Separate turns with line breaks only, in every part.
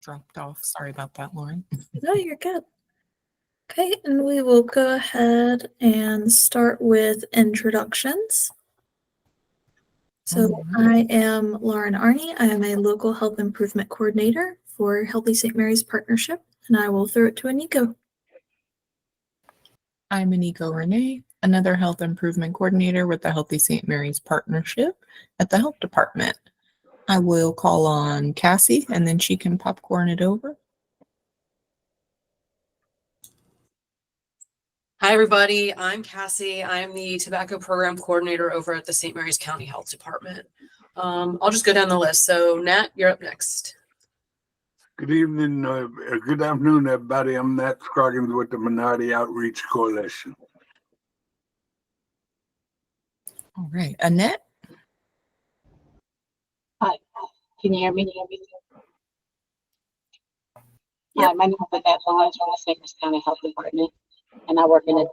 dropped off. Sorry about that, Lauren.
No, you're good. Okay, and we will go ahead and start with introductions. So I am Lauren Arney. I am a local health improvement coordinator for Healthy St. Mary's Partnership, and I will throw it to Aniko.
I'm Aniko Renee, another health improvement coordinator with the Healthy St. Mary's Partnership at the Health Department. I will call on Cassie and then she can popcorn it over.
Hi, everybody. I'm Cassie. I'm the Tobacco Program Coordinator over at the St. Mary's County Health Department. I'll just go down the list. So, Nat, you're up next.
Good evening, good afternoon, everybody. I'm Nat Scroggins with the Minority Outreach Coalition.
All right, Annette.
Hi, can you hear me?
Yep.
Hi, my name is Annette Lawrence from the St. Mary's County Health Department, and I work in the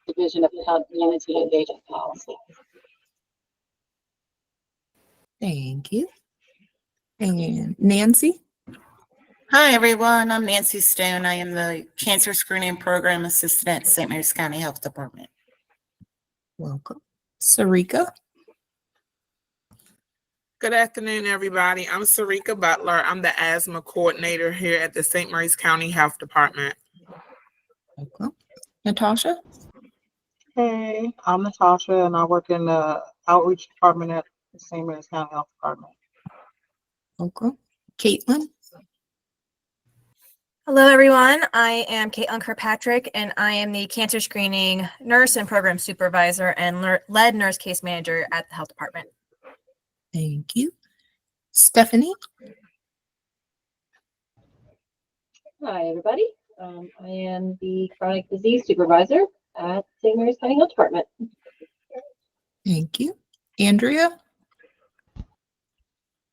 Division of Community Engagement Policy.
Thank you. And Nancy.
Hi, everyone. I'm Nancy Stone. I am the Cancer Screening Program Assistant at St. Mary's County Health Department.
Welcome. Sarika.
Good afternoon, everybody. I'm Sarika Butler. I'm the asthma coordinator here at the St. Mary's County Health Department.
Welcome. Natasha.
Hey, I'm Natasha, and I work in the outreach department at the St. Mary's County Health Department.
Welcome. Caitlin.
Hello, everyone. I am Caitlin Kirkpatrick, and I am the cancer screening nurse and program supervisor and lead nurse case manager at the health department.
Thank you. Stephanie.
Hi, everybody. I am the chronic disease supervisor at St. Mary's County Health Department.
Thank you. Andrea.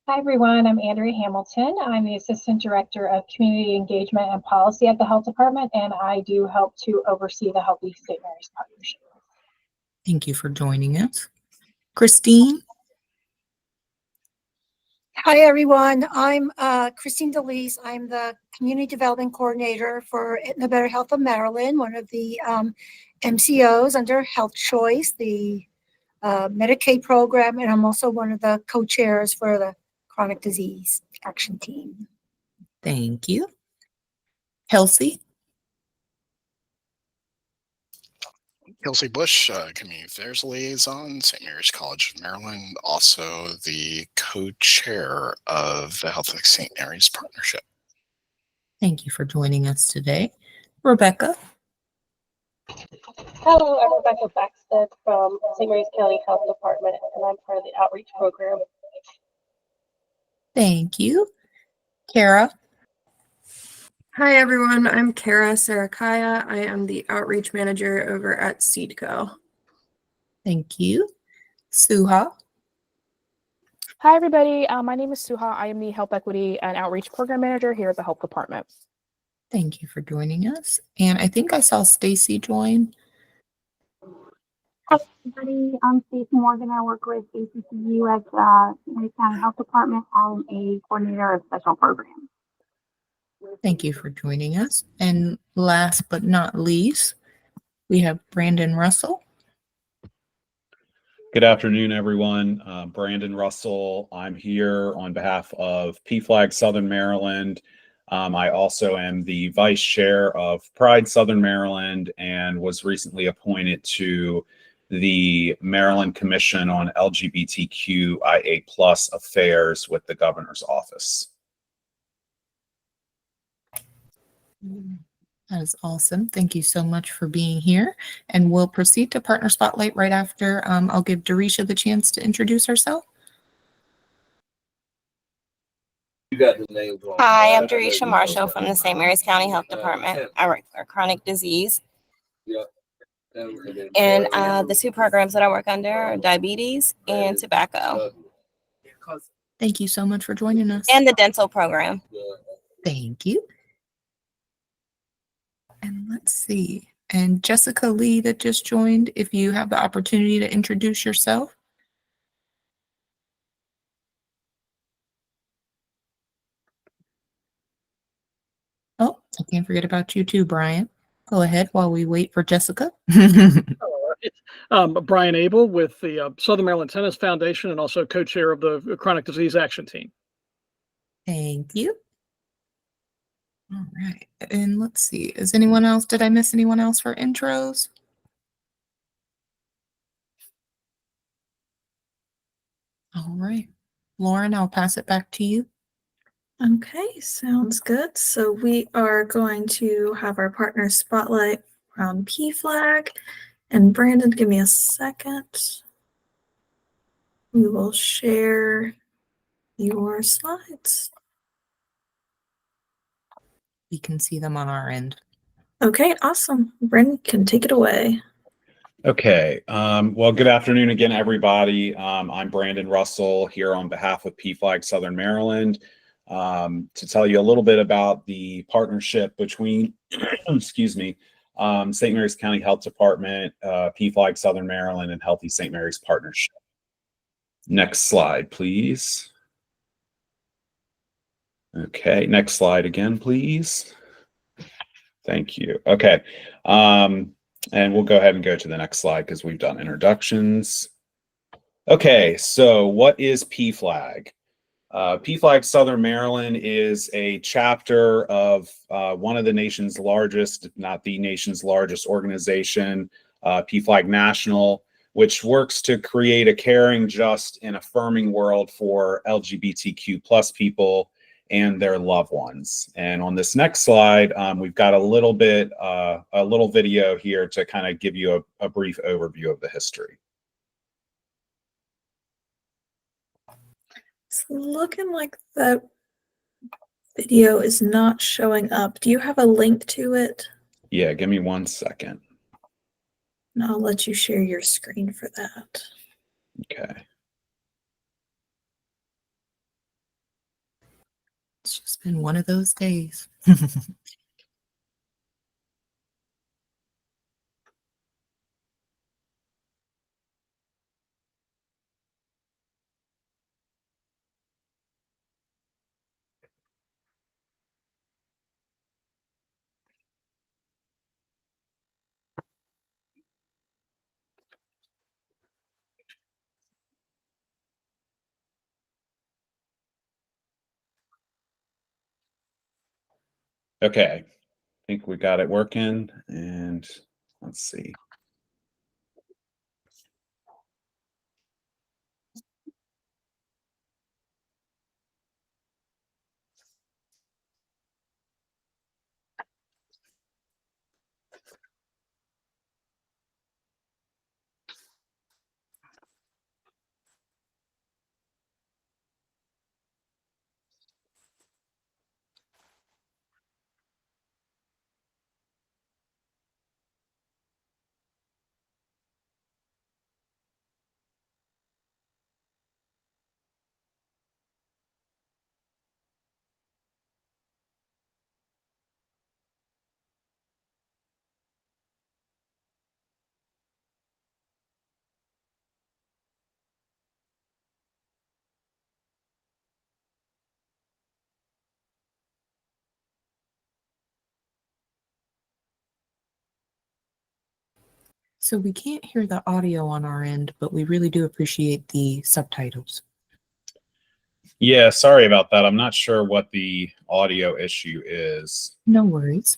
Hi, everyone. I'm Andrea Hamilton. I'm the Assistant Director of Community Engagement and Policy at the Health Department, and I do help to oversee the Healthy St. Mary's Partnership.
Thank you for joining us. Christine.
Hi, everyone. I'm Christine DeLeese. I'm the Community Development Coordinator for the Better Health of Maryland, one of the MCOs under Health Choice, the Medicaid program, and I'm also one of the co-chairs for the Chronic Disease Action Team.
Thank you. Kelsey.
Kelsey Bush, Community Affairs Liaison, St. Mary's College of Maryland, also the co-chair of the Health of St. Mary's Partnership.
Thank you for joining us today. Rebecca.
Hello, I'm Rebecca Baxted from St. Mary's County Health Department, and I'm part of the outreach program.
Thank you. Kara.
Hi, everyone. I'm Kara Sarakaya. I am the outreach manager over at SEEDCO.
Thank you. Suha.
Hi, everybody. My name is Suha. I am the Health Equity and Outreach Program Manager here at the Health Department.
Thank you for joining us. And I think I saw Stacy join.
Hi, everybody. I'm Stacey Morgan. I work with ACCU at St. Mary's County Health Department. I'm a coordinator of special programs.
Thank you for joining us. And last but not least, we have Brandon Russell.
Good afternoon, everyone. Brandon Russell. I'm here on behalf of PFLAG Southern Maryland. I also am the vice chair of Pride Southern Maryland and was recently appointed to the Maryland Commission on LGBTQIA+ affairs with the governor's office.
That is awesome. Thank you so much for being here. And we'll proceed to Partner Spotlight right after. I'll give Darisha the chance to introduce herself.
You got the names wrong.
Hi, I'm Darisha Marshall from the St. Mary's County Health Department. I work for chronic disease. And the two programs that I work under are diabetes and tobacco.
Thank you so much for joining us.
And the dental program.
Thank you. And let's see. And Jessica Lee that just joined, if you have the opportunity to introduce yourself. Can't forget about you too, Brian. Go ahead while we wait for Jessica.
Brian Abel with the Southern Maryland Tennis Foundation and also co-chair of the Chronic Disease Action Team.
Thank you. All right. And let's see, is anyone else, did I miss anyone else for intros? All right. Lauren, I'll pass it back to you.
Okay, sounds good. So we are going to have our partner spotlight around PFLAG. And Brandon, give me a second. We will share your slides.
We can see them on our end.
Okay, awesome. Brandon can take it away.
Okay. Well, good afternoon again, everybody. I'm Brandon Russell here on behalf of PFLAG Southern Maryland to tell you a little bit about the partnership between, excuse me, St. Mary's County Health Department, PFLAG Southern Maryland, and Healthy St. Mary's Partnership. Next slide, please. Okay, next slide again, please. Thank you. Okay. And we'll go ahead and go to the next slide because we've done introductions. Okay, so what is PFLAG? PFLAG Southern Maryland is a chapter of one of the nation's largest, if not the nation's largest organization, PFLAG National, which works to create a caring, just, and affirming world for LGBTQ plus people and their loved ones. And on this next slide, we've got a little video here to kind of give you a brief overview of the history.
It's looking like the video is not showing up. Do you have a link to it?
Yeah, give me 1 second.
And I'll let you share your screen for that.
Okay.
It's just been one of those days.
Okay, I think we got it working, and let's see.
So we can't hear the audio on our end, but we really do appreciate the subtitles.
Yeah, sorry about that. I'm not sure what the audio issue is.
No worries.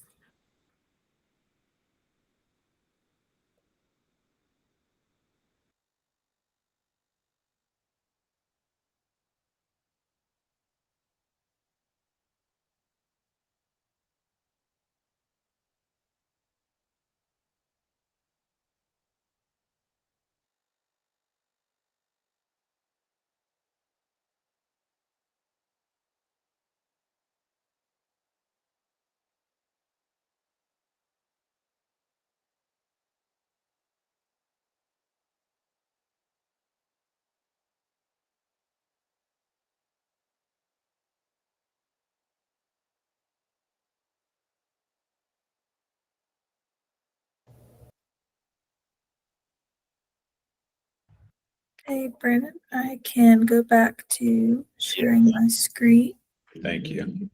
Okay, Brandon, I can go back to sharing my screen.
Thank you.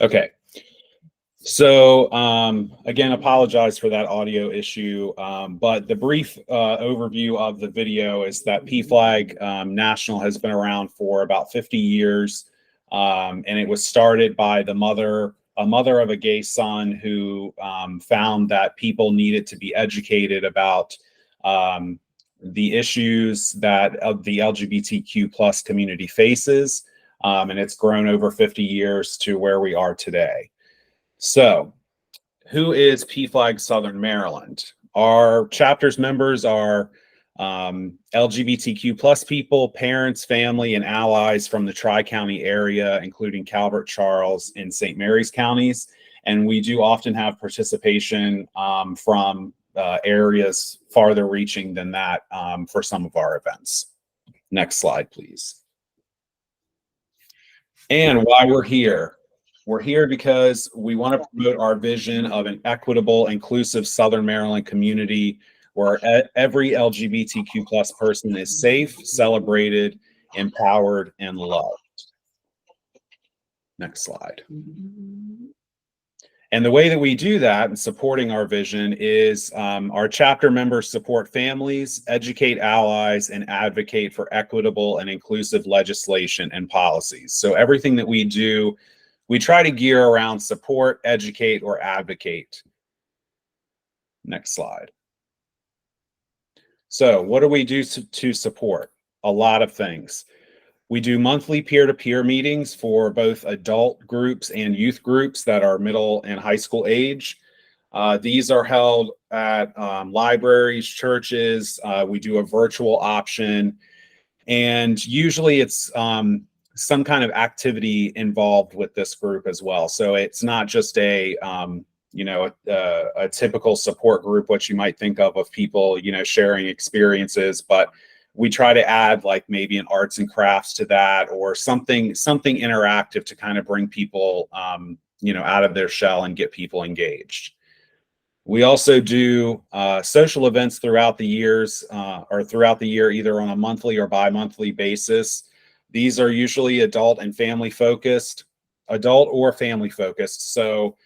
Okay. So again, apologize for that audio issue, but the brief overview of the video is that PFLAG National has been around for about 50 years, and it was started by a mother of a gay son who found that people needed to be educated about the issues that the LGBTQ plus community faces, and it's grown over 50 years to where we are today. So, who is PFLAG Southern Maryland? Our chapter's members are LGBTQ plus people, parents, family, and allies from the Tri-County area, including Calvert, Charles, and St. Mary's counties. And we do often have participation from areas farther reaching than that for some of our events. Next slide, please. And why we're here. We're here because we want to promote our vision of an equitable, inclusive Southern Maryland community where every LGBTQ plus person is safe, celebrated, empowered, and loved. Next slide. And the way that we do that in supporting our vision is our chapter members support families, educate allies, and advocate for equitable and inclusive legislation and policies. So everything that we do, we try to gear around support, educate, or advocate. Next slide. So what do we do to support? A lot of things. We do monthly peer-to-peer meetings for both adult groups and youth groups that are middle and high school age. These are held at libraries, churches. We do a virtual option. And usually it's some kind of activity involved with this group as well. So it's not just a typical support group, what you might think of people, sharing experiences, but we try to add like maybe an arts and crafts to that or something interactive to kind of bring people, out of their shell and get people engaged. We also do social events throughout the years or throughout the year, either on a monthly or bi-monthly basis. These are usually adult or family focused. So,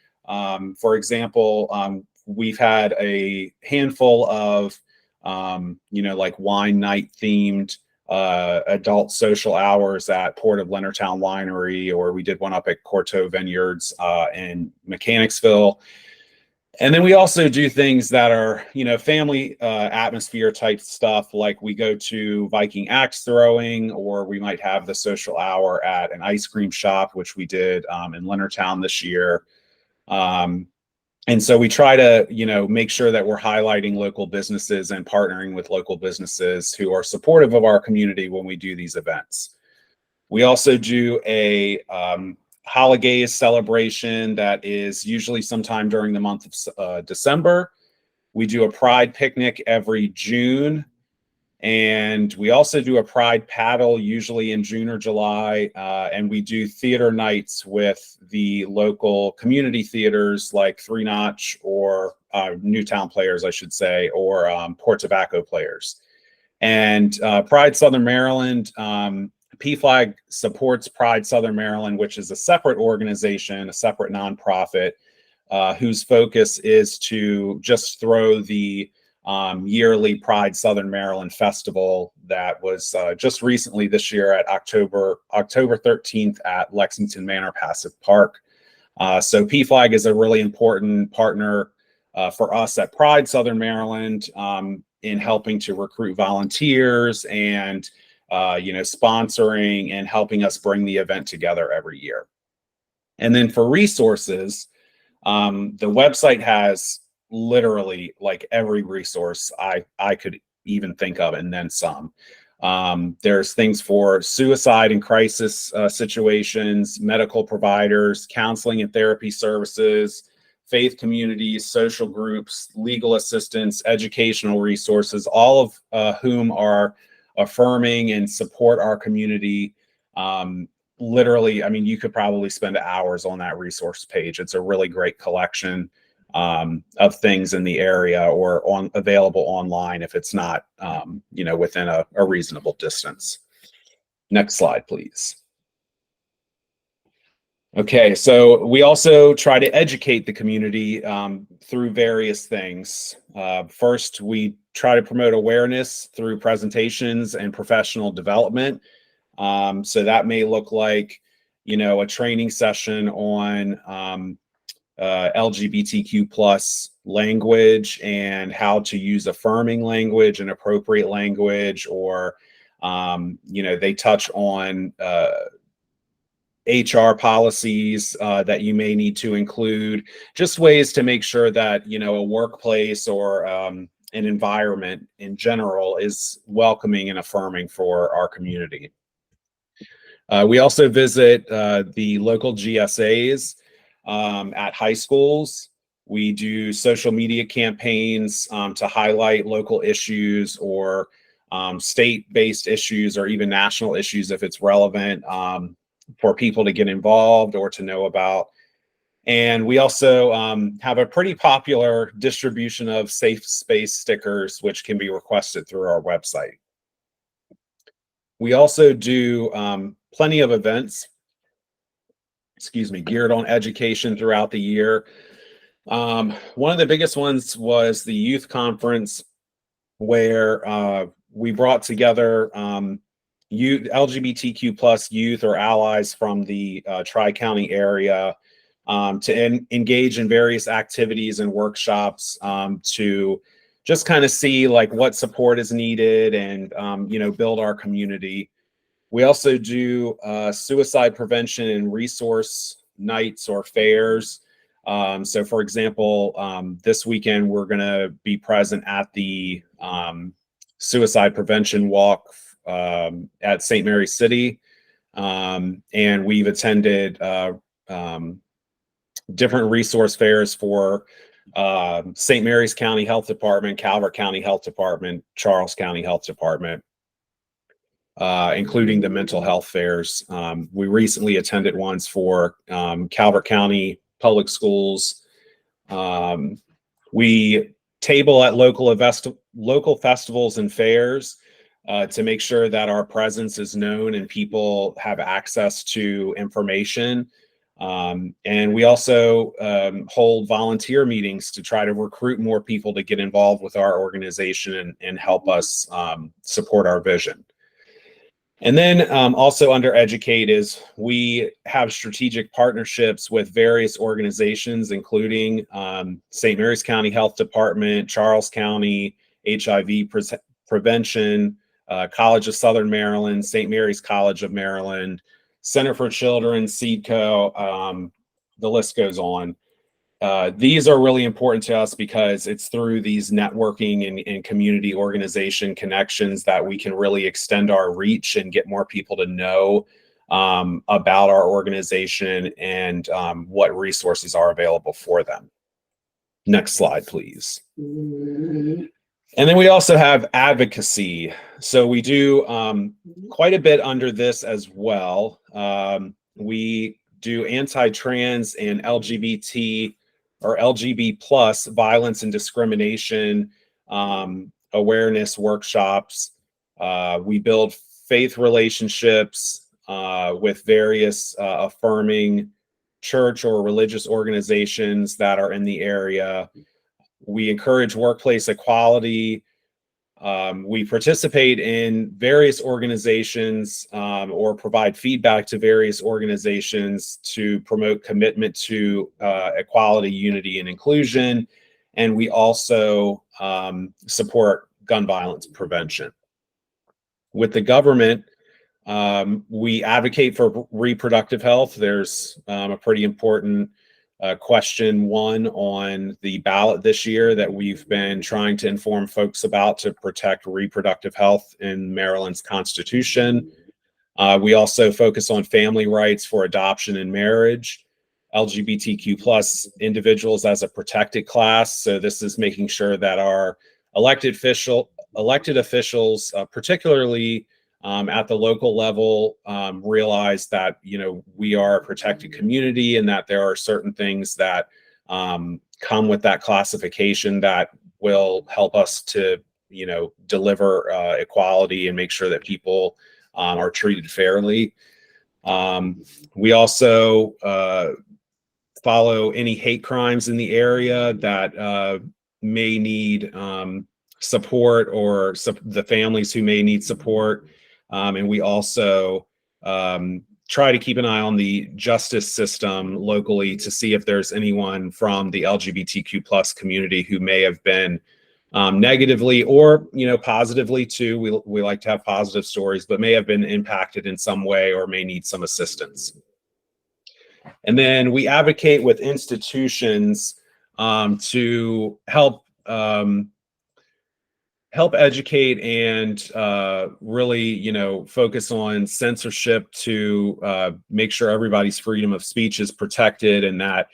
for example, we've had a handful of, like wine night themed adult social hours at Port of Leonardtown Winery, or we did one up at Courteau Vineyards in Mechanicsville. And then we also do things that are, family atmosphere type stuff, like we go to Viking axe throwing, or we might have the social hour at an ice cream shop, which we did in Leonardtown this year. And so we try to, make sure that we're highlighting local businesses and partnering with local businesses who are supportive of our community when we do these events. We also do a holidays celebration that is usually sometime during the month of December. We do a pride picnic every June. And we also do a pride paddle usually in June or July. And we do theater nights with the local community theaters like Three Notch or Newtown Players, I should say, or Port Tobacco Players. And Pride Southern Maryland, PFLAG supports Pride Southern Maryland, which is a separate organization, a separate nonprofit, whose focus is to just throw the yearly Pride Southern Maryland Festival that was just recently this year at October 13th at Lexington Manor Passive Park. So PFLAG is a really important partner for us at Pride Southern Maryland in helping to recruit volunteers and sponsoring and helping us bring the event together every year. And then for resources, the website has literally like every resource I could even think of and then some. There's things for suicide and crisis situations, medical providers, counseling and therapy services, faith communities, social groups, legal assistance, educational resources, all of whom are affirming and support our community. Literally, you could probably spend hours on that resource page. It's a really great collection of things in the area or available online if it's not, within a reasonable distance. Next slide, please. Okay, so we also try to educate the community through various things. First, we try to promote awareness through presentations and professional development. So that may look like, a training session on LGBTQ plus language and how to use affirming language and appropriate language, or, they touch on HR policies that you may need to include, just ways to make sure that, a workplace or an environment in general is welcoming and affirming for our community. We also visit the local GSAs at high schools. We do social media campaigns to highlight local issues or state-based issues, or even national issues if it's relevant, for people to get involved or to know about. And we also have a pretty popular distribution of safe space stickers, which can be requested through our website. We also do plenty of events, geared on education throughout the year. One of the biggest ones was the youth conference, where we brought together youth, LGBTQ plus youth or allies from the Tri-County area to engage in various activities and workshops to just kind of see like what support is needed and build our community. We also do suicide prevention and resource nights or fairs. So for example, this weekend we're going to be present at the suicide prevention walk at St. Mary's City. And we've attended different resource fairs for St. Mary's County Health Department, Calvert County Health Department, Charles County Health Department, including the mental health fairs. We recently attended ones for Calvert County Public Schools. We table at local festivals and fairs to make sure that our presence is known and people have access to information. And we also hold volunteer meetings to try to recruit more people to get involved with our organization and help us support our vision. And then also under Educate is we have strategic partnerships with various organizations, including St. Mary's County Health Department, Charles County HIV Prevention, College of Southern Maryland, St. Mary's College of Maryland, Center for Children, CEDCO, the list goes on. These are really important to us because it's through these networking and community organization connections that we can really extend our reach and get more people to know about our organization and what resources are available for them. Next slide, please. And then we also have advocacy. So we do quite a bit under this as well. We do anti-trans and LGBT or LGB plus violence and discrimination awareness workshops. We build faith relationships with various affirming church or religious organizations that are in the area. We encourage workplace equality. We participate in various organizations or provide feedback to various organizations to promote commitment to equality, unity, and inclusion. And we also support gun violence prevention. With the government, we advocate for reproductive health. There's a pretty important question 1 on the ballot this year that we've been trying to inform folks about to protect reproductive health in Maryland's Constitution. We also focus on family rights for adoption and marriage, LGBTQ plus individuals as a protected class. So this is making sure that our elected officials, particularly at the local level, realize that we are a protected community and that there are certain things that come with that classification that will help us to deliver equality and make sure that people are treated fairly. We also follow any hate crimes in the area that may need support, or the families who may need support. And we also try to keep an eye on the justice system locally to see if there's anyone from the LGBTQ plus community who may have been negatively, or positively too. We like to have positive stories, but may have been impacted in some way or may need some assistance. And then we advocate with institutions to help educate and really, focus on censorship to make sure everybody's freedom of speech is protected, and that,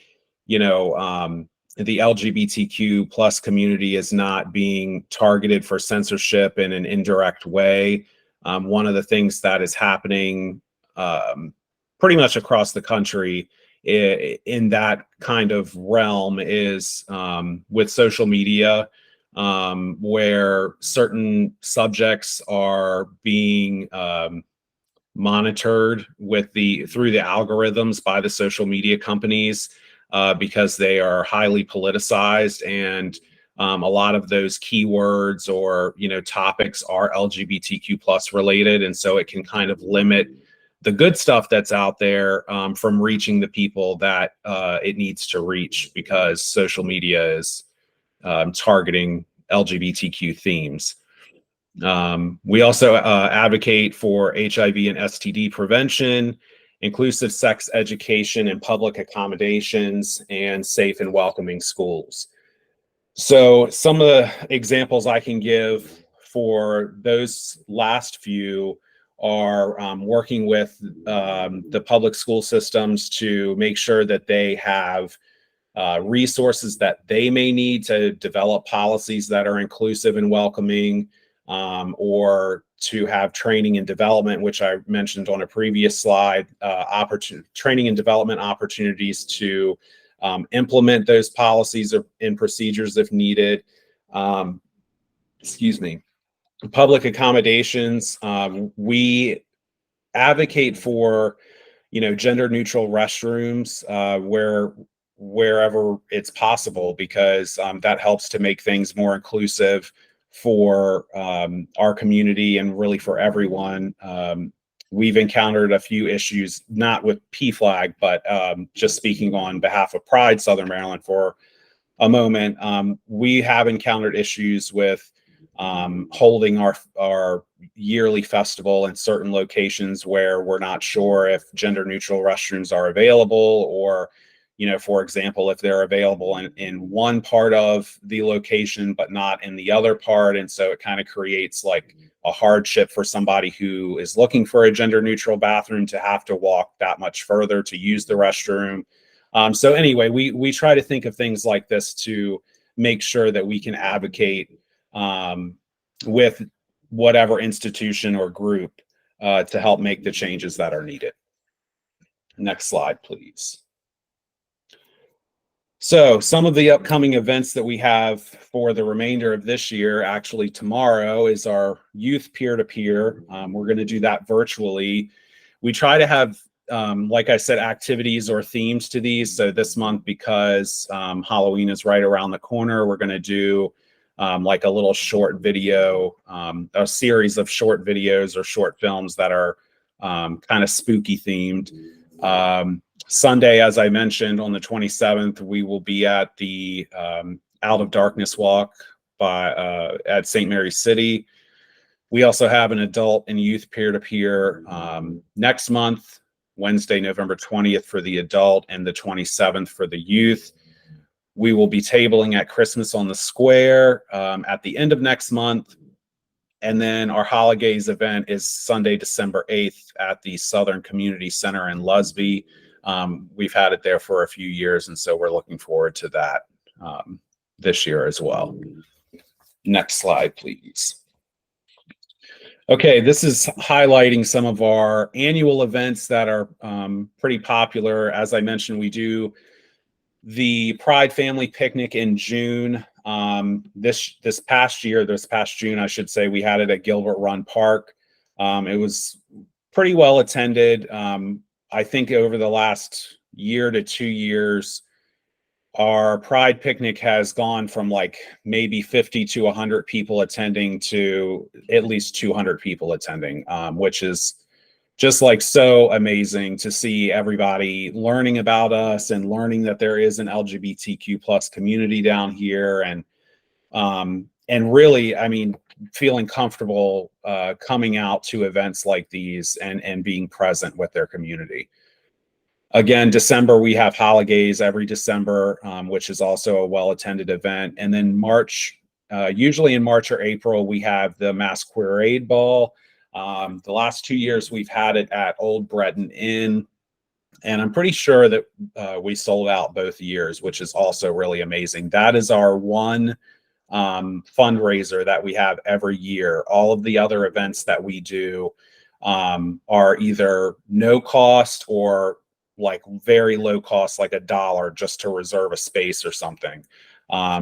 the LGBTQ plus community is not being targeted for censorship in an indirect way. One of the things that is happening pretty much across the country in that kind of realm is with social media, where certain subjects are being monitored through the algorithms by the social media companies, because they are highly politicized, and a lot of those keywords or topics are LGBTQ plus related, and so it can kind of limit the good stuff that's out there from reaching the people that it needs to reach, because social media is targeting LGBTQ themes. We also advocate for HIV and STD prevention, inclusive sex education and public accommodations, and safe and welcoming schools. So some of the examples I can give for those last few are working with the public school systems to make sure that they have resources that they may need to develop policies that are inclusive and welcoming, or to have training and development, which I mentioned on a previous slide, training and development opportunities to implement those policies and procedures if needed. Public accommodations. We advocate for, gender neutral restrooms wherever it's possible, because that helps to make things more inclusive for our community and really for everyone. We've encountered a few issues, not with PFLAG, but just speaking on behalf of Pride Southern Maryland for a moment. We have encountered issues with holding our yearly festival in certain locations where we're not sure if gender neutral restrooms are available, or for example, if they're available in one part of the location but not in the other part. And so it kind of creates like a hardship for somebody who is looking for a gender neutral bathroom to have to walk that much further to use the restroom. So anyway, we try to think of things like this to make sure that we can advocate with whatever institution or group to help make the changes that are needed. Next slide, please. So some of the upcoming events that we have for the remainder of this year, actually tomorrow, is our youth peer-to-peer. We're going to do that virtually. We try to have, like I said, activities or themes to these. So this month, because Halloween is right around the corner, we're going to do like a little short video, a series of short videos or short films that are kind of spooky themed. Sunday, as I mentioned, on the 27th, we will be at the Out of Darkness Walk at St. Mary's City. We also have an adult and youth peer-to-peer next month, Wednesday, November 20th for the adult and the 27th for the youth. We will be tabling at Christmas on the Square at the end of next month. And then our holidays event is Sunday, December 8th at the Southern Community Center in Lusby. We've had it there for a few years, and so we're looking forward to that this year as well. Next slide, please. Okay, this is highlighting some of our annual events that are pretty popular. As I mentioned, we do the Pride Family Picnic in June. This past June, I should say, we had it at Gilbert Run Park. It was pretty well attended. I think over the last year to 2 years, our Pride picnic has gone from like maybe 50 to 100 people attending to at least 200 people attending, which is just like so amazing to see everybody learning about us and learning that there is an LGBTQ plus community down here. And really, I mean, feeling comfortable coming out to events like these and being present with their community. Again, December, we have holidays every December, which is also a well-attended event. And then March, usually in March or April, we have the Masquerade Ball. The last 2 years, we've had it at Old Breton Inn. And I'm pretty sure that we sold out both years, which is also really amazing. That is our one fundraiser that we have every year. All of the other events that we do are either no cost or like very low cost, like $1 just to reserve a space or something.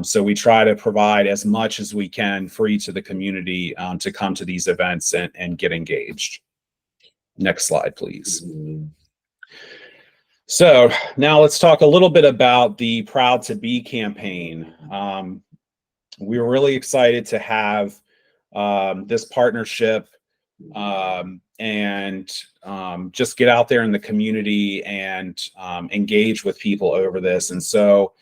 So we try to provide as much as we can free to the community to come to these events and get engaged. Next slide, please. So now let's talk a little bit about the Proud to Be campaign. We were really excited to have this partnership and just get out there in the community and engage with people over this. And so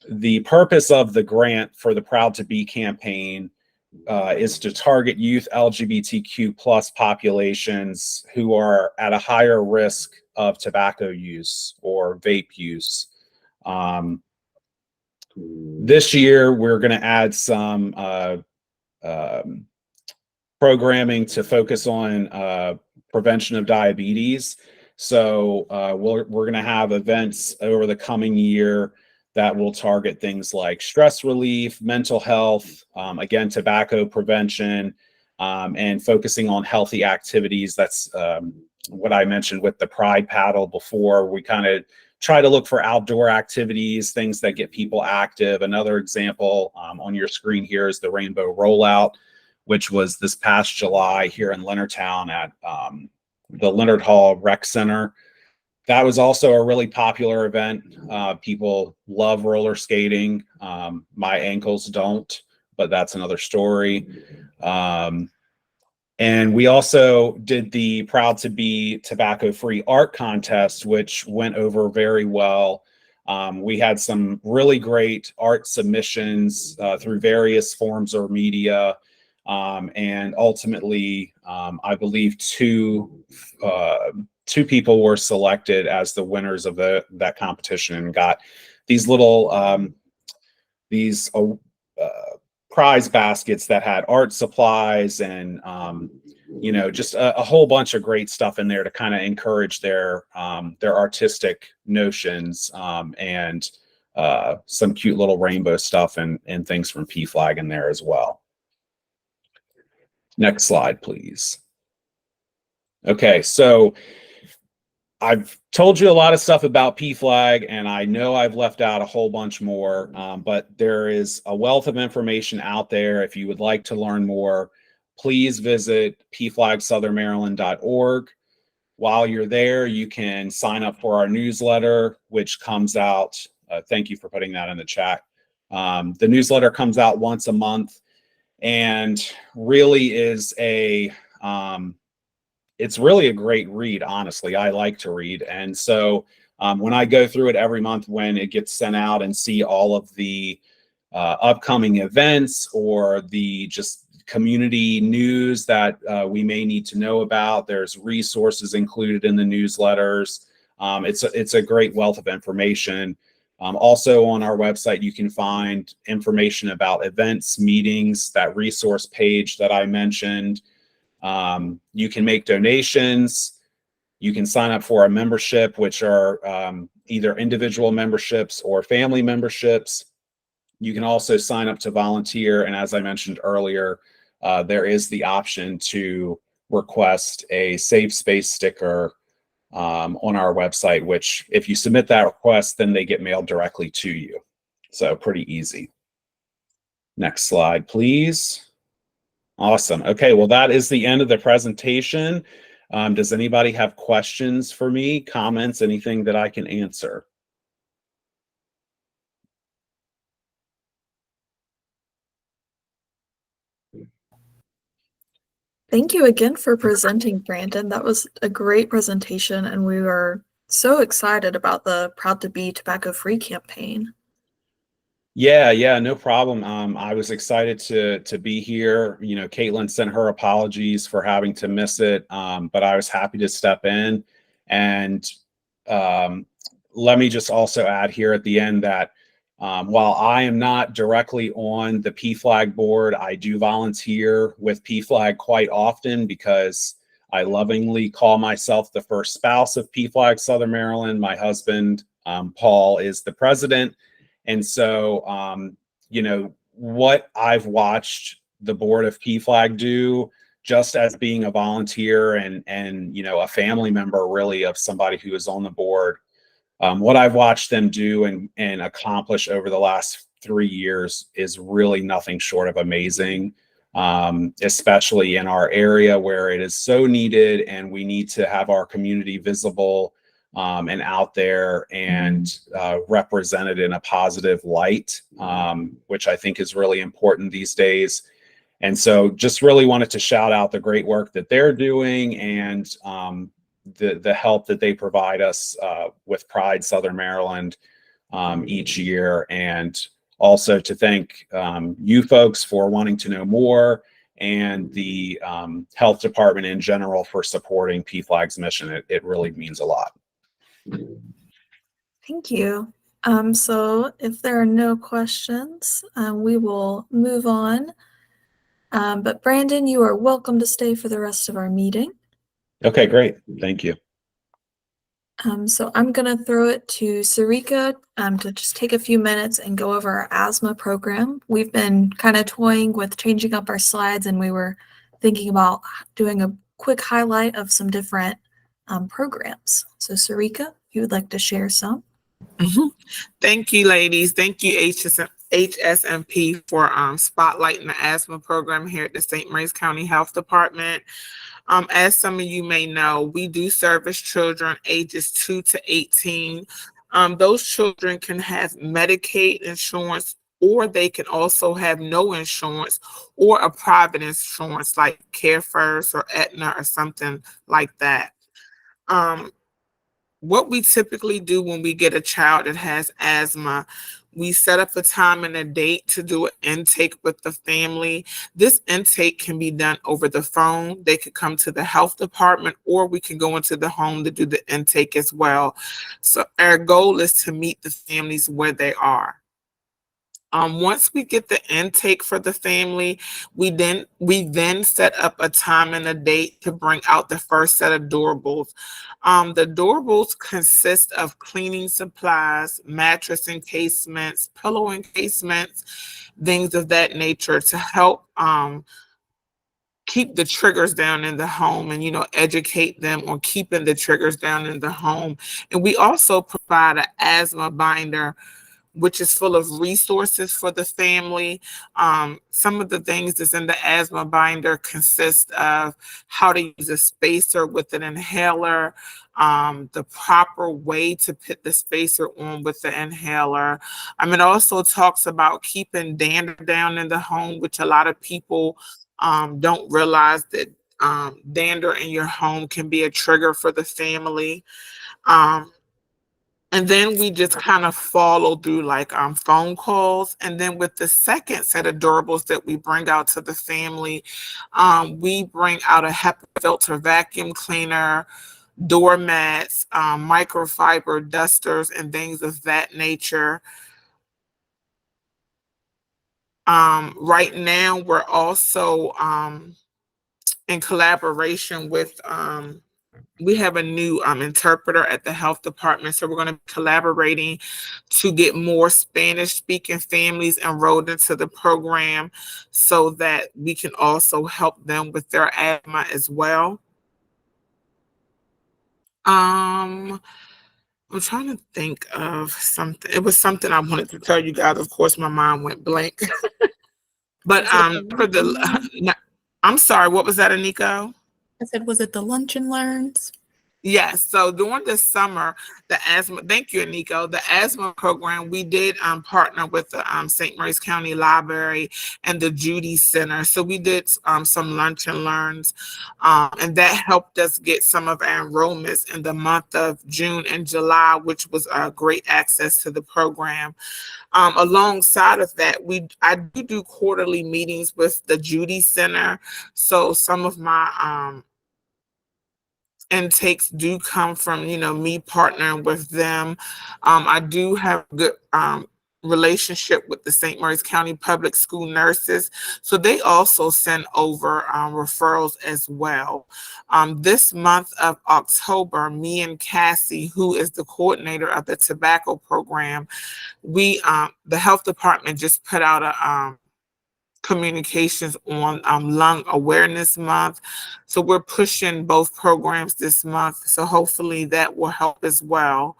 the purpose of the grant for the Proud to Be campaign is to target youth LGBTQ plus populations who are at a higher risk of tobacco use or vape use. This year, we're going to add some programming to focus on prevention of diabetes. So we're going to have events over the coming year that will target things like stress relief, mental health, again, tobacco prevention, and focusing on healthy activities. That's what I mentioned with the Pride paddle before. We kind of try to look for outdoor activities, things that get people active. Another example on your screen here is the Rainbow Rollout, which was this past July here in Leonardtown at the Leonard Hall Rec Center. That was also a really popular event. People love roller skating. My ankles don't, but that's another story. And we also did the Proud to Be tobacco-free art contest, which went over very well. We had some really great art submissions through various forms of media. And ultimately, I believe two people were selected as the winners of that competition and got these little prize baskets that had art supplies and just a whole bunch of great stuff in there to kind of encourage their artistic notions, and some cute little rainbow stuff and things from PFLAG in there as well. Next slide, please. Okay, so I've told you a lot of stuff about PFLAG, and I know I've left out a whole bunch more, but there is a wealth of information out there. If you would like to learn more, please visit pflagsouthernmaryland.org. While you're there, you can sign up for our newsletter, which comes out. Thank you for putting that in the chat. The newsletter comes out once a month and really is it's really a great read, honestly. I like to read. And so when I go through it every month when it gets sent out and see all of the upcoming events or the just community news that we may need to know about, there's resources included in the newsletters. It's a great wealth of information. Also on our website, you can find information about events, meetings, that resource page that I mentioned. You can make donations. You can sign up for a membership, which are either individual memberships or family memberships. You can also sign up to volunteer. And as I mentioned earlier, there is the option to request a safe space sticker on our website, which if you submit that request, then they get mailed directly to you. So pretty easy. Next slide, please. Awesome. Okay, well, that is the end of the presentation. Does anybody have questions for me, comments, anything that I can answer?
Thank you again for presenting, Brandon. That was a great presentation, and we were so excited about the Proud to Be Tobacco Free campaign.
Yeah, no problem. I was excited to be here. You know, Caitlin sent her apologies for having to miss it, but I was happy to step in. And let me just also add here at the end that while I am not directly on the PFLAG board, I do volunteer with PFLAG quite often because I lovingly call myself the first spouse of PFLAG Southern Maryland. My husband, Paul, is the president. And so, you know, what I've watched the board of PFLAG do, just as being a volunteer and you know, a family member really of somebody who is on the board, what I've watched them do and accomplish over the last 3 years is really nothing short of amazing, especially in our area where it is so needed and we need to have our community visible and out there and represented in a positive light, which I think is really important these days. And so just really wanted to shout out the great work that they're doing and the help that they provide us with Pride Southern Maryland each year. And also to thank you folks for wanting to know more and the health department in general for supporting PFLAG's mission. It really means a lot.
Thank you. So if there are no questions, we will move on. But Brandon, you are welcome to stay for the rest of our meeting.
Okay, great. Thank you.
So I'm going to throw it to Sarika to just take a few minutes and go over our asthma program. We've been kind of toying with changing up our slides, and we were thinking about doing a quick highlight of some different programs. So Sarika, if you would like to share some.
Thank you, ladies. Thank you, HSMP, for spotlighting the asthma program here at the St. Mary's County Health Department. As some of you may know, we do service children ages 2 to 18. Those children can have Medicaid insurance, or they can also have no insurance or a private insurance like Care First or Aetna or something like that. What we typically do when we get a child that has asthma, we set up a time and a date to do an intake with the family. This intake can be done over the phone. They could come to the health department, or we can go into the home to do the intake as well. So our goal is to meet the families where they are. Once we get the intake for the family, we then set up a time and a date to bring out the first set of durables. The durables consist of cleaning supplies, mattress encasements, pillow encasements, things of that nature to help keep the triggers down in the home and, you know, educate them on keeping the triggers down in the home. And we also provide an asthma binder, which is full of resources for the family. Some of the things that's in the asthma binder consist of how to use a spacer with an inhaler, the proper way to put the spacer on with the inhaler. It also talks about keeping dander down in the home, which a lot of people don't realize that dander in your home can be a trigger for the family. And then we just kind of follow through like phone calls. And then with the second set of durables that we bring out to the family, we bring out a HEPA filter vacuum cleaner, doormats, microfiber dusters, and things of that nature. Right now, we're also in collaboration with we have a new interpreter at the health department. So we're going to be collaborating to get more Spanish speaking families enrolled into the program so that we can also help them with their asthma as well. I'm trying to think of something. It was something I wanted to tell you guys. Of course, my mind went blank. But for the I'm sorry, what was that, Aniko?
I said, was it the Lunch and Learns?
Yes. So during the summer, the asthma, thank you, Nico, the asthma program, we did partner with the St. Mary's County Library and the Judy Center. So we did some lunch and learns, and that helped us get some of our enrollments in the month of June and July, which was great access to the program. Alongside of that, I do quarterly meetings with the Judy Center. So some of my intakes do come from, me partnering with them. I do have a good relationship with the St. Mary's County Public School nurses. So they also send over referrals as well. This month of October, me and Cassie, who is the coordinator of the tobacco program, the health department just put out a communications on Lung Awareness Month. So we're pushing both programs this month. So hopefully that will help as well.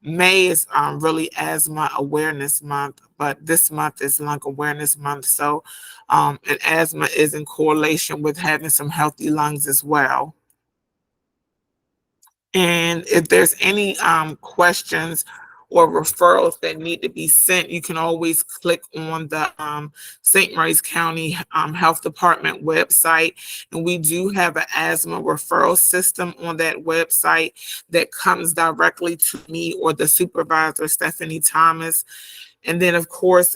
May is really Asthma Awareness Month, but this month is Lung Awareness Month. So and asthma is in correlation with having some healthy lungs as well. And if there's any questions or referrals that need to be sent, you can always click on the St. Mary's County Health Department website. And we do have an asthma referral system on that website that comes directly to me or the supervisor, Stephanie Thomas. And then, of course,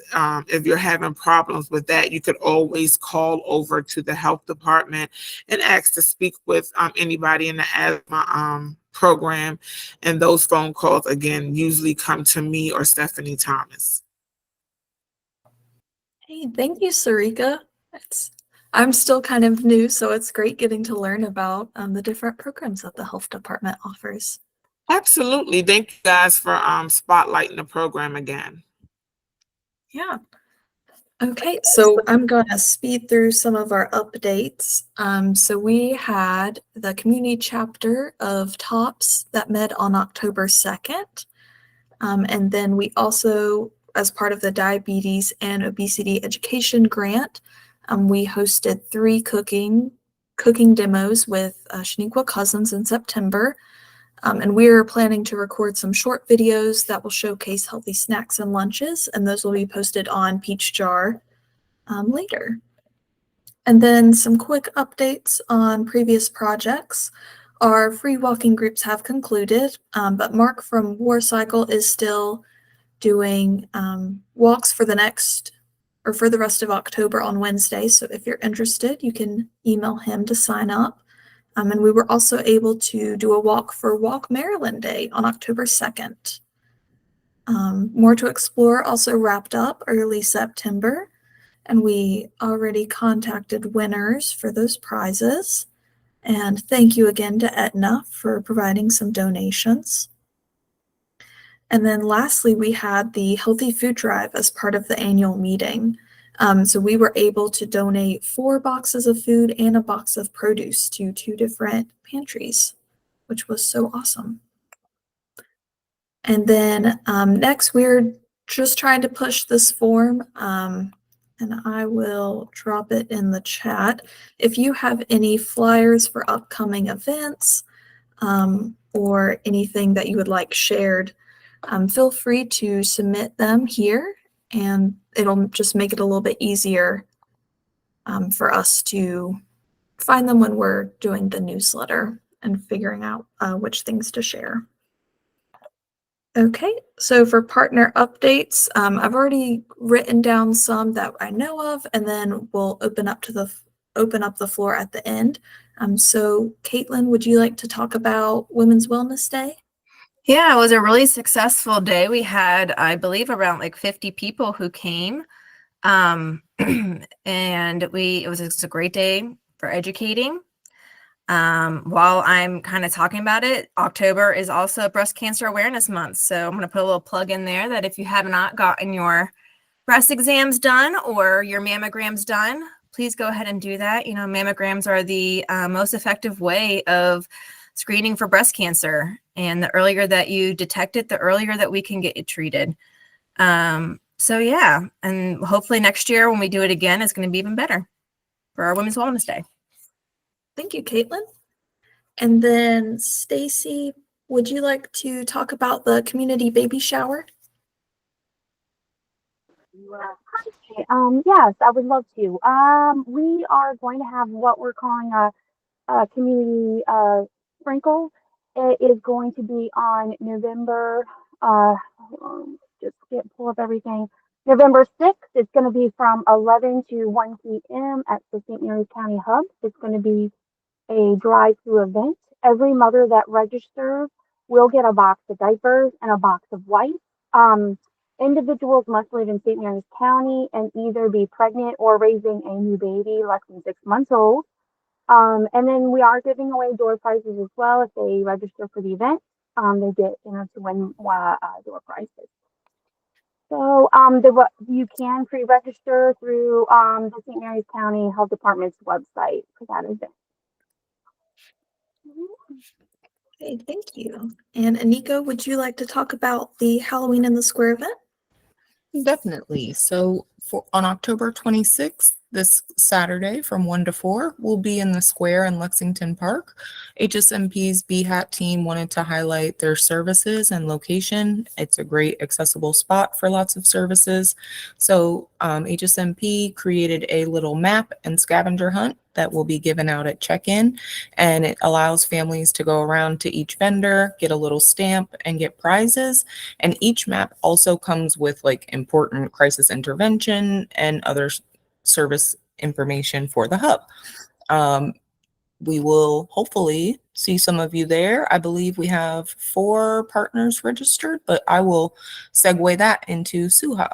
if you're having problems with that, you could always call over to the health department and ask to speak with anybody in the asthma program. And those phone calls, again, usually come to me or Stephanie Thomas.
Hey, thank you, Sarika. I'm still kind of new, so it's great getting to learn about the different programs that the health department offers.
Absolutely. Thank you guys for spotlighting the program again.
Yeah. Okay, so I'm going to speed through some of our updates. So we had the community chapter of TOPS that met on October 2nd. And then we also, as part of the Diabetes and Obesity Education Grant, we hosted 3 cooking demos with Shaniqua Cousins in September. And we're planning to record some short videos that will showcase healthy snacks and lunches, and those will be posted on Peach Jar later. And then some quick updates on previous projects. Our free walking groups have concluded, but Mark from War Cycle is still doing walks for the rest of October on Wednesday. So if you're interested, you can email him to sign up. And we were also able to do a walk for Walk Maryland Day on October 2nd. More to Explore also wrapped up early September, and we already contacted winners for those prizes. And thank you again to Aetna for providing some donations. And then lastly, we had the Healthy Food Drive as part of the annual meeting. So we were able to donate 4 boxes of food and a box of produce to 2 different pantries, which was so awesome. And then next, we're just trying to push this form, and I will drop it in the chat. If you have any flyers for upcoming events or anything that you would like shared, feel free to submit them here, and it'll just make it a little bit easier for us to find them when we're doing the newsletter and figuring out which things to share. Okay, so for partner updates, I've already written down some that I know of, and then we'll open up the floor at the end. So Caitlin, would you like to talk about Women's Wellness Day?
Yeah, it was a really successful day. We had, I believe, around like 50 people who came. And it was just a great day for educating. While I'm kind of talking about it, October is also Breast Cancer Awareness Month. So I'm going to put a little plug in there that if you have not gotten your breast exams done or your mammograms done, please go ahead and do that. You know, mammograms are the most effective way of screening for breast cancer. And the earlier that you detect it, the earlier that we can get it treated. So yeah, and hopefully next year when we do it again, it's going to be even better. for our Women's Wellness Day.
Thank you, Caitlin. And then Stacy, would you like to talk about the community baby shower?
Okay, yes, I would love to. We are going to have what we're calling a community sprinkle. It is going to be on November, hold on, just pull up everything. November 6th, it's going to be from 11 to 1 p.m. at the St. Mary's County Hub. It's going to be a drive-through event. Every mother that registers will get a box of diapers and a box of wipes. Individuals must live in St. Mary's County and either be pregnant or raising a new baby less than 6 months old. And then we are giving away door prizes as well if they register for the event. They get to win door prizes. So you can pre-register through the St. Mary's County Health Department's website for that event.
Okay, thank you. And Aniko, would you like to talk about the Halloween in the Square event?
Definitely. So on October 26th, this Saturday from 1 to 4, we'll be in the square in Lexington Park. HSMP's BHAT team wanted to highlight their services and location. It's a great accessible spot for lots of services. So HSMP created a little map and scavenger hunt that will be given out at check-in, and it allows families to go around to each vendor, get a little stamp, and get prizes. And each map also comes with like important crisis intervention and other service information for the hub. We will hopefully see some of you there. I believe we have 4 partners registered, but I will segue that into Suha.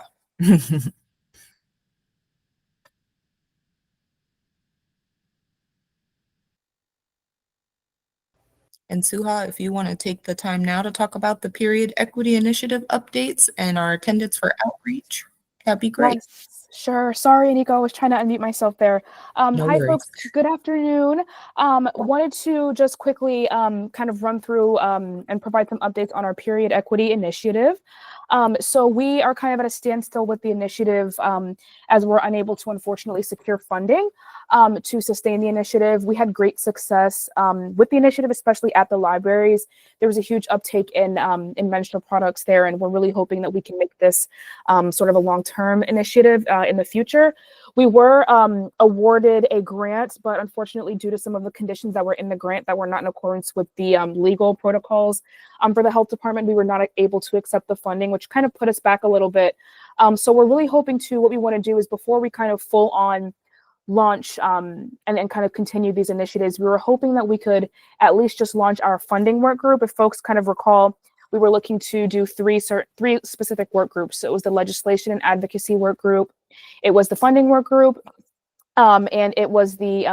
And Suha, if you want to take the time now to talk about the period equity initiative updates and our attendance for outreach, that'd be great.
Yes, sure. Sorry, Nico, I was trying to unmute myself there.
No
Hi,
worries.
folks. Good afternoon. Wanted to just quickly kind of run through and provide some updates on our period equity initiative. So we are kind of at a standstill with the initiative as we're unable to unfortunately secure funding to sustain the initiative. We had great success with the initiative, especially at the libraries. There was a huge uptake in menstrual products there, and we're really hoping that we can make this sort of a long-term initiative in the future. We were awarded a grant, but unfortunately, due to some of the conditions that were in the grant that were not in accordance with the legal protocols for the health department, we were not able to accept the funding, which kind of put us back a little bit. So we're really hoping to, what we want to do is before we kind of full on launch and kind of continue these initiatives, we were hoping that we could at least just launch our funding work group. If folks kind of recall, we were looking to do three specific work groups. So it was the legislation and advocacy work group, it was the funding work group, and it was the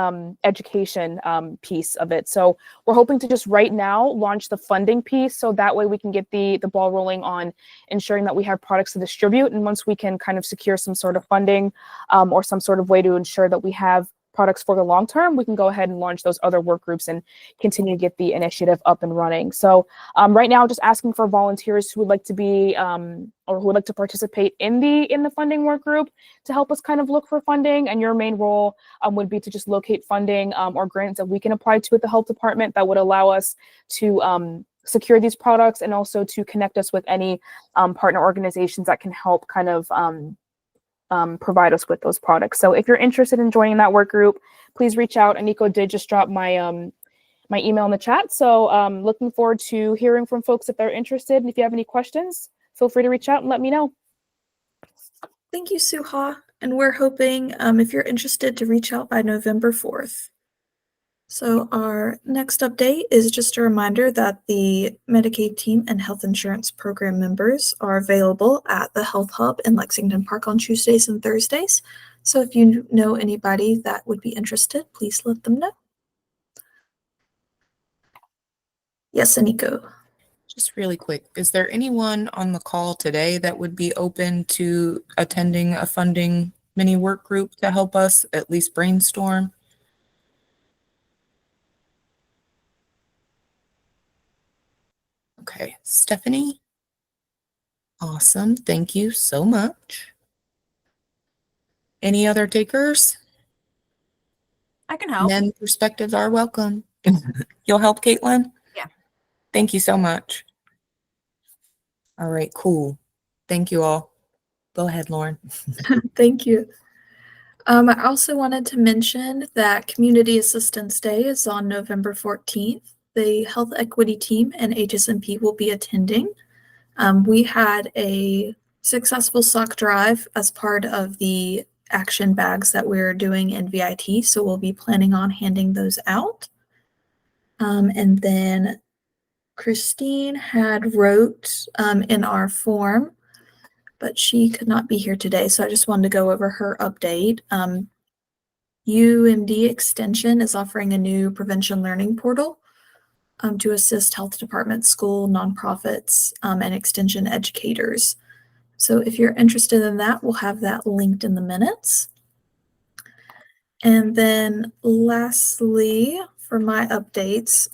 education piece of it. So we're hoping to just right now launch the funding piece, so that way we can get the ball rolling on ensuring that we have products to distribute. And once we can kind of secure some sort of funding or some sort of way to ensure that we have products for the long term, we can go ahead and launch those other work groups and continue to get the initiative up and running. So right now, just asking for volunteers who would like to be or who would like to participate in the funding work group to help us kind of look for funding. And your main role would be to just locate funding or grants that we can apply to at the health department that would allow us to secure these products, and also to connect us with any partner organizations that can help kind of provide us with those products. So if you're interested in joining that work group, please reach out. Aniko did just drop my my email in the chat. So looking forward to hearing from folks if they're interested. And if you have any questions, feel free to reach out and let me know.
Thank you, Suha. And we're hoping if you're interested to reach out by November 4th. So our next update is just a reminder that the Medicaid team and health insurance program members are available at the Health Hub in Lexington Park on Tuesdays and Thursdays. So if you know anybody that would be interested, please let them know. Yes, Aniko.
Just really quick, is there anyone on the call today that would be open to attending a funding mini work group to help us at least brainstorm? Okay, Stephanie. Awesome. Thank you so much. Any other takers?
I can help.
Men perspectives are welcome. You'll help, Caitlin?
Yeah.
Thank you so much. All right, cool. Thank you all. Go ahead, Lauren.
Thank you. I also wanted to mention that Community Assistance Day is on November 14th. The Health Equity Team and HSMP will be attending. We had a successful sock drive as part of the action bags that we're doing in VIT, so we'll be planning on handing those out. And then Christine had wrote in our form, but she could not be here today, so I just wanted to go over her update. UMD Extension is offering a new prevention learning portal to assist health departments, school, nonprofits, and extension educators. So if you're interested in that, we'll have that linked in the minutes. And then lastly, for my updates,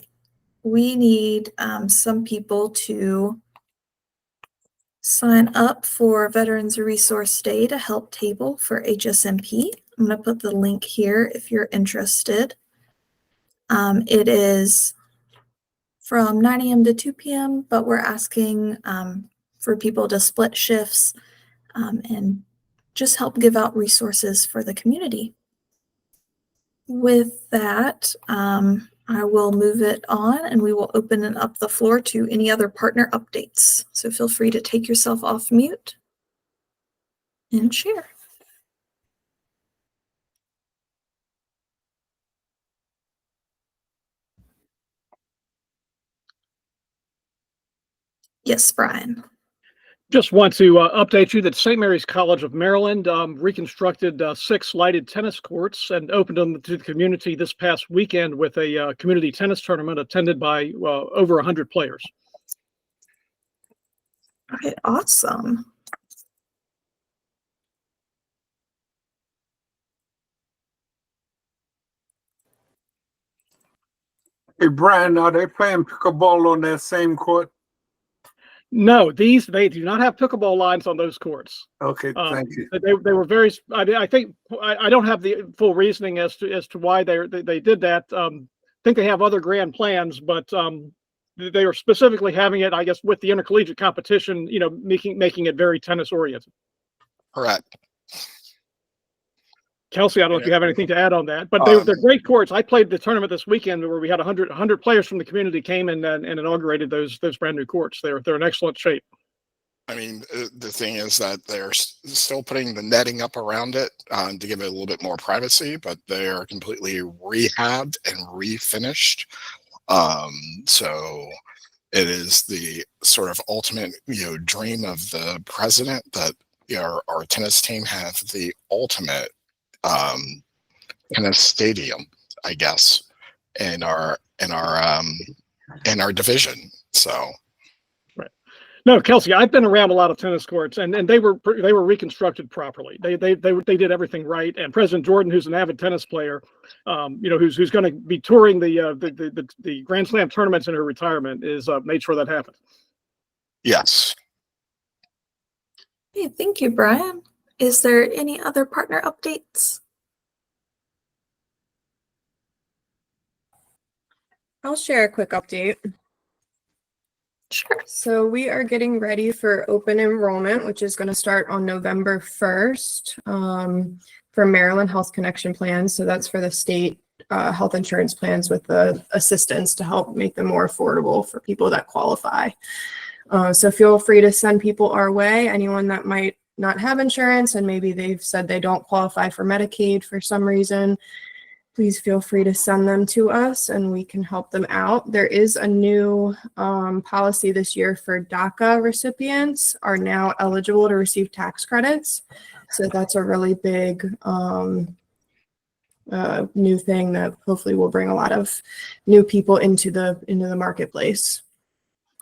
we need some people to sign up for Veterans Resource Day to help table for HSMP. I'm going to put the link here if you're interested. It is from 9 a.m. to 2 p.m., but we're asking for people to split shifts and just help give out resources for the community. With that, I will move it on and we will open up the floor to any other partner updates. So feel free to take yourself off mute and share. Yes, Brian.
Just want to update you that St. Mary's College of Maryland reconstructed 6 lighted tennis courts and opened them to the community this past weekend with a community tennis tournament attended by over 100 players.
Okay, awesome.
Hey, Brian, are they playing pickleball on that same court?
No, they do not have pickleball lines on those courts.
Okay, thank you.
They were very. I think I don't have the full reasoning as to why they did that. I think they have other grand plans, but they are specifically having it, I guess, with the intercollegiate competition. You know, making it very tennis oriented.
Correct.
Kelsey, I don't know if you have anything to add on that, but they're great courts. I played the tournament this weekend where we had 100 players from the community came and inaugurated those brand new courts. They're in excellent shape.
I mean, the thing is that they're still putting the netting up around it to give it a little bit more privacy, but they are completely rehabbed and refinished. So it is the sort of ultimate, dream of the president that our tennis team have the ultimate tennis stadium, I guess, in our division. So.
Right. No, Kelsey, I've been around a lot of tennis courts, and they were reconstructed properly. They did everything right. And President Jordan, who's an avid tennis player, who's going to be touring the Grand Slam tournaments in her retirement, is made sure that happened.
Yes.
Hey, thank you, Brian. Is there any other partner updates?
I'll share a quick update.
Sure.
So we are getting ready for open enrollment, which is going to start on November 1st for Maryland Health Connection plans. So that's for the state health insurance plans with the assistance to help make them more affordable for people that qualify. So feel free to send people our way, anyone that might not have insurance and maybe they've said they don't qualify for Medicaid for some reason. Please feel free to send them to us and we can help them out. There is a new policy this year for DACA recipients are now eligible to receive tax credits. So that's a really big new thing that hopefully will bring a lot of new people into the marketplace.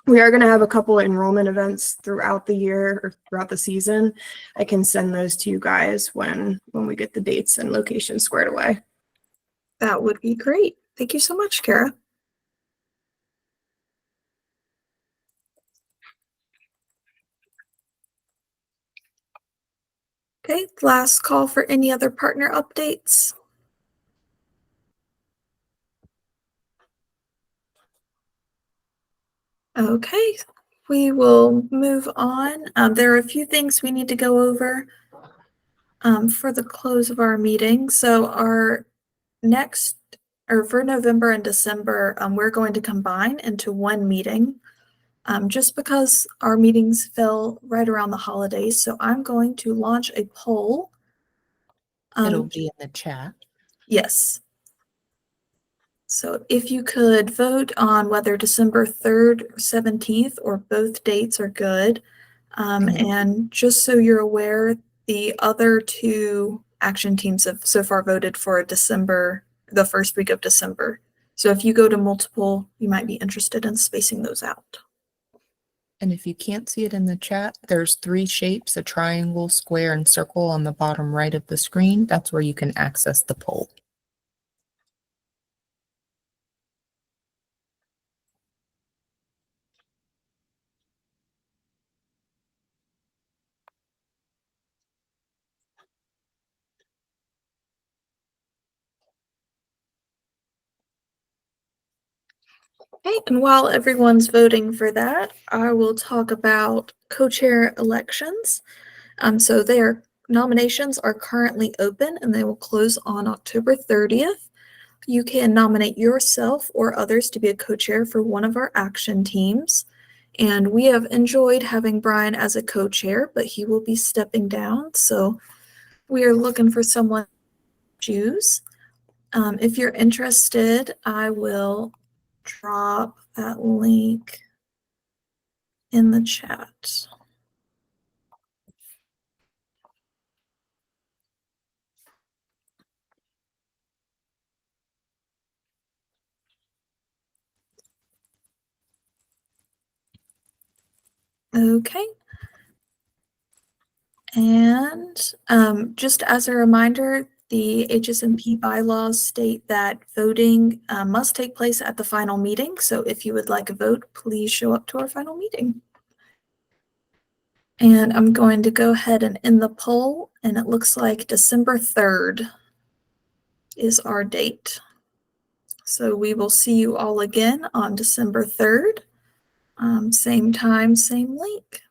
We are going to have a couple of enrollment events throughout the year or throughout the season. I can send those to you guys when we get the dates and locations squared away.
That would be great. Thank you so much, Kara. Okay, last call for any other partner updates. Okay, we will move on. There are a few things we need to go over for the close of our meeting. So our next, or for November and December, we're going to combine into one meeting just because our meetings fell right around the holidays. So I'm going to launch a poll.
It'll be in the chat.
Yes. So if you could vote on whether December 3rd or 17th or both dates are good. And just so you're aware, the other two action teams have so far voted for December, the first week of December. So if you go to multiple, you might be interested in spacing those out.
And if you can't see it in the chat, there's 3 shapes, a triangle, square, and circle on the bottom right of the screen. That's where you can access the poll.
Okay, and while everyone's voting for that, I will talk about co-chair elections. So their nominations are currently open and they will close on October 30th. You can nominate yourself or others to be a co-chair for one of our action teams. And we have enjoyed having Brian as a co-chair, but he will be stepping down. So we are looking for someone to choose. If you're interested, I will drop that link in the chat. Okay. And just as a reminder, the HSMP bylaws state that voting must take place at the final meeting. So if you would like a vote, please show up to our final meeting. And I'm going to go ahead and end the poll, and it looks like December 3rd is our date. So we will see you all again on December 3rd. Same time, same link.